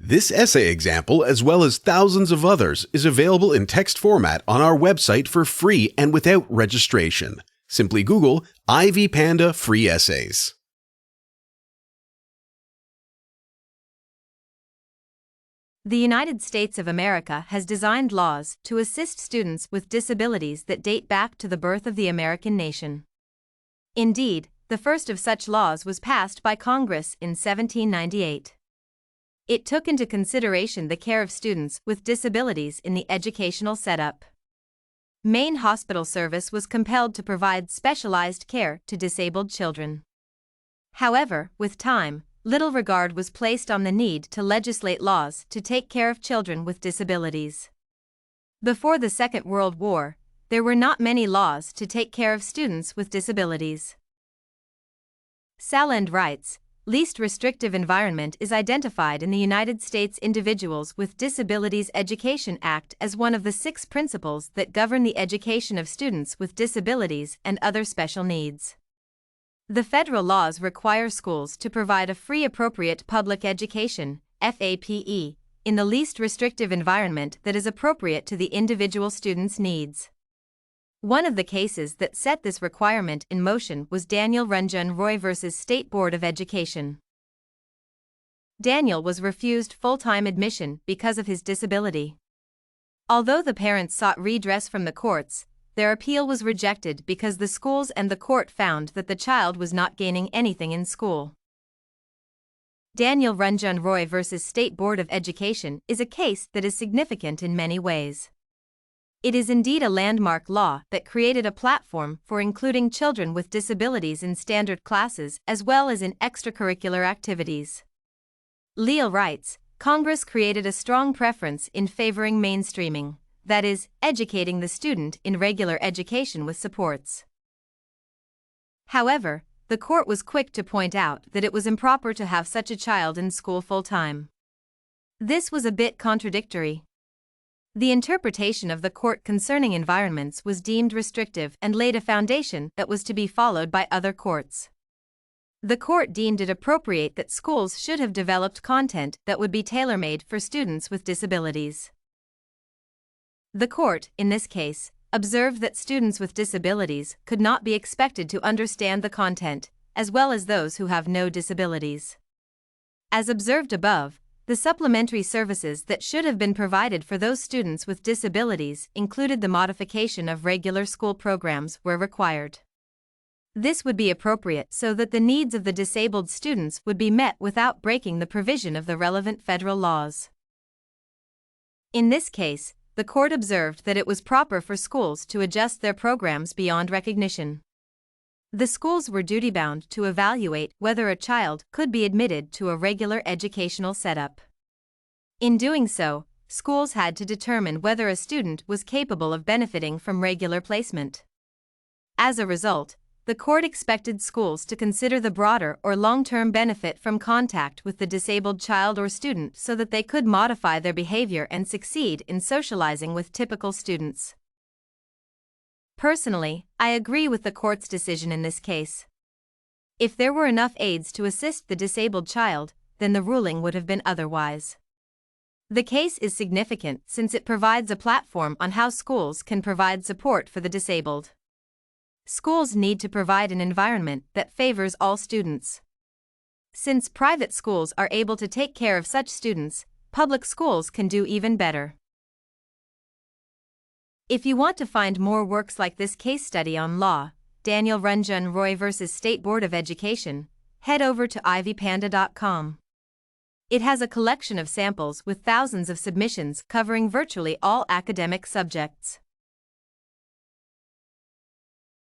This essay example, as well as thousands of others, is available in text format on our website for free and without registration. Simply Google Ivy Panda Free Essays. The United States of America has designed laws to assist students with disabilities that date back to the birth of the American nation. Indeed, the first of such laws was passed by Congress in 1798. It took into consideration the care of students with disabilities in the educational setup. Maine Hospital Service was compelled to provide specialized care to disabled children. However, with time, little regard was placed on the need to legislate laws to take care of children with disabilities. Before the Second World War, there were not many laws to take care of students with disabilities. Salend writes, "Least restrictive environment is identified in the United States Individuals with Disabilities Education Act as one of the 6 principles that govern the education of students with disabilities and other special needs." The federal laws require schools to provide a free appropriate public education, FAPE, in the least restrictive environment that is appropriate to the individual student's needs. One of the cases that set this requirement in motion was Daniel Runjun Roy v. State Board of Education. Daniel was refused full-time admission because of his disability. Although the parents sought redress from the courts, their appeal was rejected because the schools and the court found that the child was not gaining anything in school. Daniel Runjun Roy v. State Board of Education is a case that is significant in many ways. It is indeed a landmark law that created a platform for including children with disabilities in standard classes as well as in extracurricular activities. Leal writes, "Congress created a strong preference in favoring mainstreaming, that is, educating the student in regular education with supports." However, the court was quick to point out that it was improper to have such a child in school full-time. This was a bit contradictory. The interpretation of the court concerning environments was deemed restrictive and laid a foundation that was to be followed by other courts. The court deemed it appropriate that schools should have developed content that would be tailor-made for students with disabilities. The court, in this case, observed that students with disabilities could not be expected to understand the content, as well as those who have no disabilities. As observed above, the supplementary services that should have been provided for those students with disabilities included the modification of regular school programs where required. This would be appropriate so that the needs of the disabled students would be met without breaking the provision of the relevant federal laws. In this case, the court observed that it was proper for schools to adjust their programs beyond recognition. The schools were duty-bound to evaluate whether a child could be admitted to a regular educational setup. In doing so, schools had to determine whether a student was capable of benefiting from regular placement. As a result, the court expected schools to consider the broader or long-term benefit from contact with the disabled child or student so that they could modify their behavior and succeed in socializing with typical students. Personally, I agree with the court's decision in this case. If there were enough aids to assist the disabled child, then the ruling would have been otherwise. The case is significant since it provides a platform on how schools can provide support for the disabled. Schools need to provide an environment that favors all students. Since private schools are able to take care of such students, public schools can do even better. If you want to find more works like this case study on law, Daniel Runjun Roy v. State Board of Education, head over to ivypanda.com. It has a collection of samples with thousands of submissions covering virtually all academic subjects.